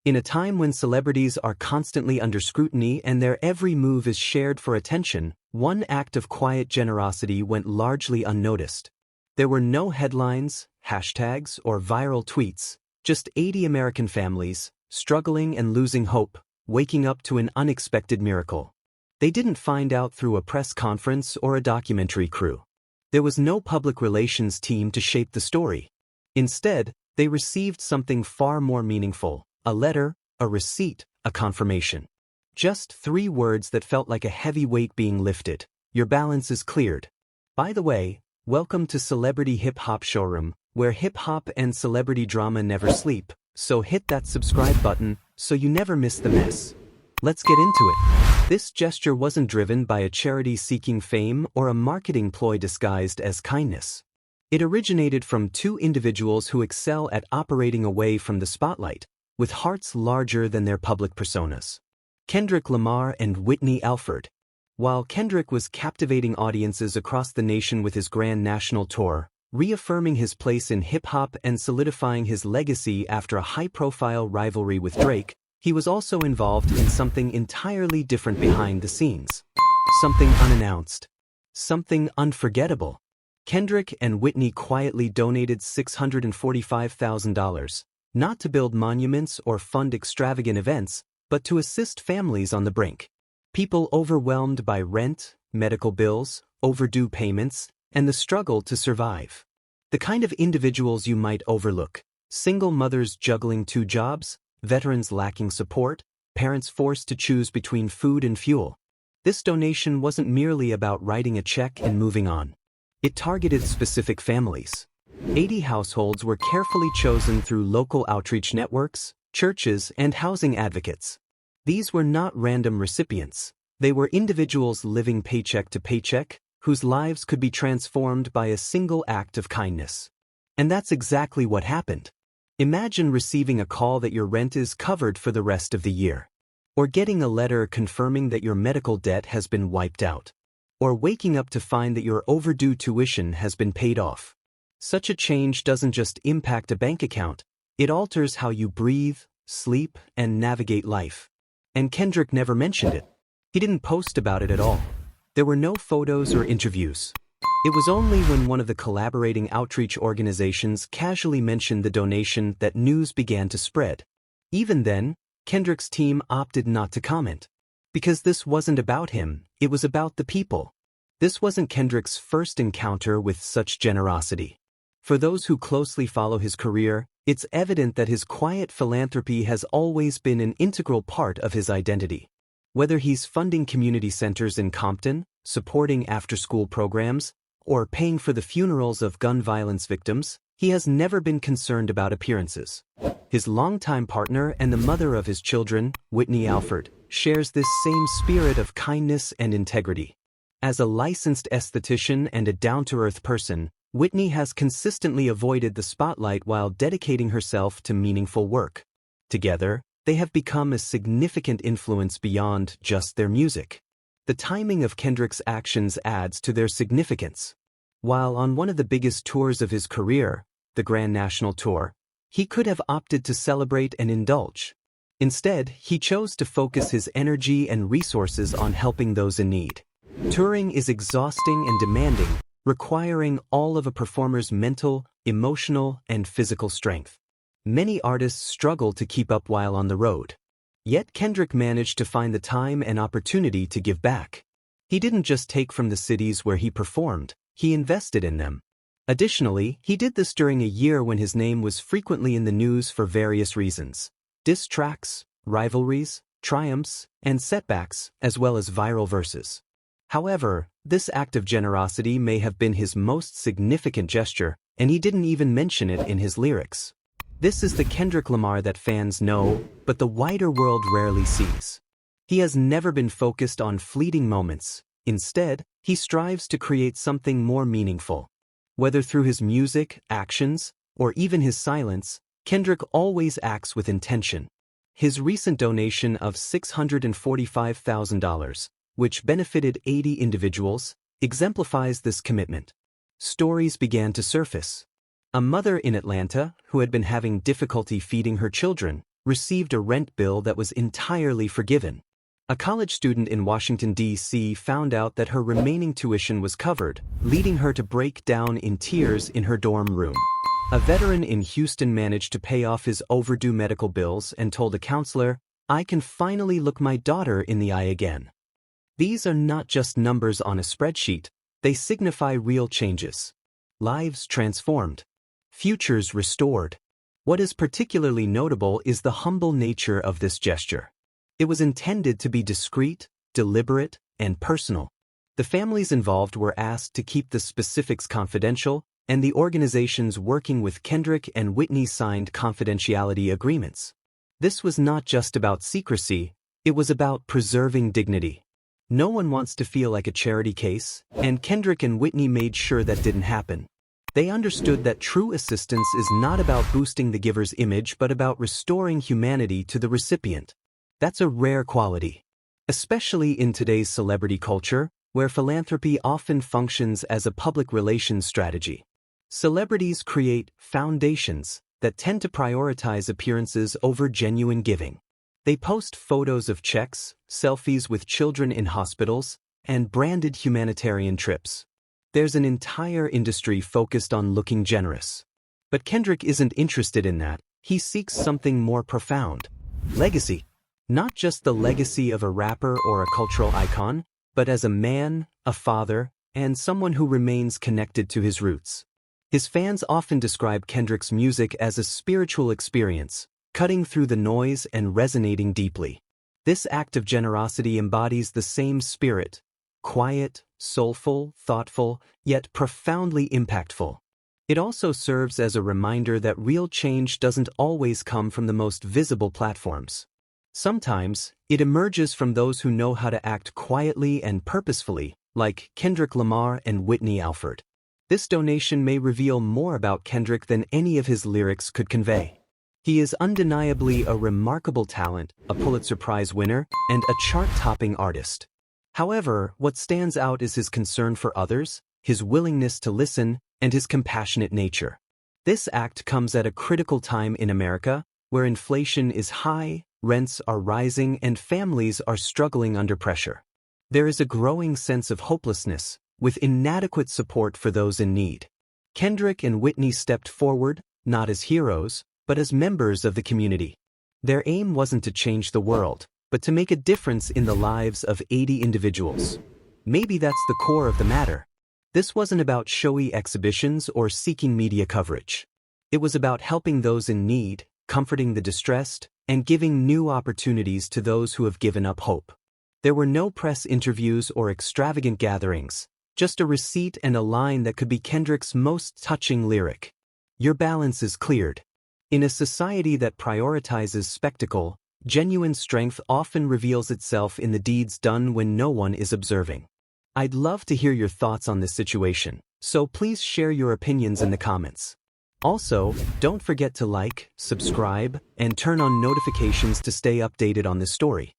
In a time when celebrities are constantly under scrutiny and their every move is shared for attention, one act of quiet generosity went largely unnoticed. There were no headlines, hashtags, or viral tweets, just 80 American families, struggling and losing hope, waking up to an unexpected miracle. They didn't find out through a press conference or a documentary crew. There was no public relations team to shape the story. Instead, they received something far more meaningful: a letter, a receipt, a confirmation. Just 3 words that felt like a heavy weight being lifted. Your balance is cleared. By the way, welcome to Celebrity Hip Hop Showroom, where hip hop and celebrity drama never sleep, so hit that subscribe button so you never miss the mess. Let's get into it. This gesture wasn't driven by a charity seeking fame or a marketing ploy disguised as kindness. It originated from 2 individuals who excel at operating away from the spotlight, with hearts larger than their public personas. Kendrick Lamar and Whitney Alford. While Kendrick was captivating audiences across the nation with his grand national tour, reaffirming his place in hip-hop and solidifying his legacy after a high-profile rivalry with Drake, he was also involved in something entirely different behind the scenes. Something unannounced. Something unforgettable. Kendrick and Whitney quietly donated $645,000, not to build monuments or fund extravagant events, but to assist families on the brink. People overwhelmed by rent, medical bills, overdue payments, and the struggle to survive. The kind of individuals you might overlook: single mothers juggling 2 jobs, veterans lacking support, parents forced to choose between food and fuel. This donation wasn't merely about writing a check and moving on. It targeted specific families. 80 households were carefully chosen through local outreach networks, churches, and housing advocates. These were not random recipients. They were individuals living paycheck to paycheck, whose lives could be transformed by a single act of kindness. And that's exactly what happened. Imagine receiving a call that your rent is covered for the rest of the year. Or getting a letter confirming that your medical debt has been wiped out. Or waking up to find that your overdue tuition has been paid off. Such a change doesn't just impact a bank account, it alters how you breathe, sleep, and navigate life. And Kendrick never mentioned it. He didn't post about it at all. There were no photos or interviews. It was only when one of the collaborating outreach organizations casually mentioned the donation that news began to spread. Even then, Kendrick's team opted not to comment. Because this wasn't about him, it was about the people. This wasn't Kendrick's first encounter with such generosity. For those who closely follow his career, it's evident that his quiet philanthropy has always been an integral part of his identity. Whether he's funding community centers in Compton, supporting after-school programs, or paying for the funerals of gun violence victims, he has never been concerned about appearances. His longtime partner and the mother of his children, Whitney Alford, shares this same spirit of kindness and integrity. As a licensed esthetician and a down-to-earth person, Whitney has consistently avoided the spotlight while dedicating herself to meaningful work. Together, they have become a significant influence beyond just their music. The timing of Kendrick's actions adds to their significance. While on one of the biggest tours of his career, the Grand National Tour, he could have opted to celebrate and indulge. Instead, he chose to focus his energy and resources on helping those in need. Touring is exhausting and demanding, requiring all of a performer's mental, emotional, and physical strength. Many artists struggle to keep up while on the road. Yet Kendrick managed to find the time and opportunity to give back. He didn't just take from the cities where he performed, he invested in them. Additionally, he did this during a year when his name was frequently in the news for various reasons: diss tracks, rivalries, triumphs, and setbacks, as well as viral verses. However, this act of generosity may have been his most significant gesture, and he didn't even mention it in his lyrics. This is the Kendrick Lamar that fans know, but the wider world rarely sees. He has never been focused on fleeting moments. Instead, he strives to create something more meaningful. Whether through his music, actions, or even his silence, Kendrick always acts with intention. His recent donation of $645,000, which benefited 80 individuals, exemplifies this commitment. Stories began to surface. A mother in Atlanta, who had been having difficulty feeding her children, received a rent bill that was entirely forgiven. A college student in Washington, D.C. found out that her remaining tuition was covered, leading her to break down in tears in her dorm room. A veteran in Houston managed to pay off his overdue medical bills and told a counselor, "I can finally look my daughter in the eye again." These are not just numbers on a spreadsheet, they signify real changes. Lives transformed. Futures restored. What is particularly notable is the humble nature of this gesture. It was intended to be discreet, deliberate, and personal. The families involved were asked to keep the specifics confidential, and the organizations working with Kendrick and Whitney signed confidentiality agreements. This was not just about secrecy, it was about preserving dignity. No one wants to feel like a charity case, and Kendrick and Whitney made sure that didn't happen. They understood that true assistance is not about boosting the giver's image but about restoring humanity to the recipient. That's a rare quality, especially in today's celebrity culture, where philanthropy often functions as a public relations strategy. Celebrities create foundations that tend to prioritize appearances over genuine giving. They post photos of checks, selfies with children in hospitals, and branded humanitarian trips. There's an entire industry focused on looking generous. But Kendrick isn't interested in that. He seeks something more profound. Legacy. Not just the legacy of a rapper or a cultural icon, but as a man, a father, and someone who remains connected to his roots. His fans often describe Kendrick's music as a spiritual experience, cutting through the noise and resonating deeply. This act of generosity embodies the same spirit, quiet, soulful, thoughtful, yet profoundly impactful. It also serves as a reminder that real change doesn't always come from the most visible platforms. Sometimes, it emerges from those who know how to act quietly and purposefully, like Kendrick Lamar and Whitney Alford. This donation may reveal more about Kendrick than any of his lyrics could convey. He is undeniably a remarkable talent, a Pulitzer Prize winner, and a chart-topping artist. However, what stands out is his concern for others, his willingness to listen, and his compassionate nature. This act comes at a critical time in America, where inflation is high, rents are rising, and families are struggling under pressure. There is a growing sense of hopelessness, with inadequate support for those in need. Kendrick and Whitney stepped forward, not as heroes, but as members of the community. Their aim wasn't to change the world, but to make a difference in the lives of 80 individuals. Maybe that's the core of the matter. This wasn't about showy exhibitions or seeking media coverage. It was about helping those in need, comforting the distressed, and giving new opportunities to those who have given up hope. There were no press interviews or extravagant gatherings, just a receipt and a line that could be Kendrick's most touching lyric. Your balance is cleared. In a society that prioritizes spectacle, genuine strength often reveals itself in the deeds done when no one is observing. I'd love to hear your thoughts on this situation, so please share your opinions in the comments. Also, don't forget to like, subscribe, and turn on notifications to stay updated on this story.